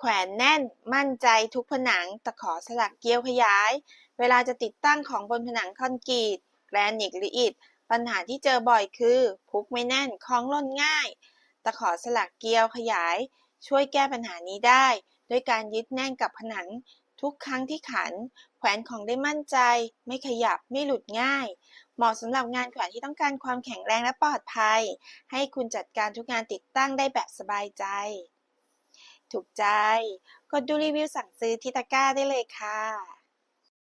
แขวนแน่นมั่นใจทุกผนังตะขอสลักเกลียวขยายเวลาจะติดตั้งของบนผนังคอนกรีตแกรนิตหรืออิฐปัญหาที่เจอบ่อยคือพุกไม่แน่นของหล่นง่ายตะขอสลักเกลียวขยายช่วยแก้ปัญหานี้ได้ด้วยการยึดแน่นกับผนังทุกครั้งที่ขันแขวนของได้มั่นใจไม่ขยับไม่หลุดง่ายเหมาะสำหรับงานแขวนที่ต้องการความแข็งแรงและปลอดภัยให้คุณจัดการทุกงานติดตั้งได้แบบสบายใจถูกใจกดดูรีวิวสั่งซื้อที่ตะกร้าได้เลยค่ะ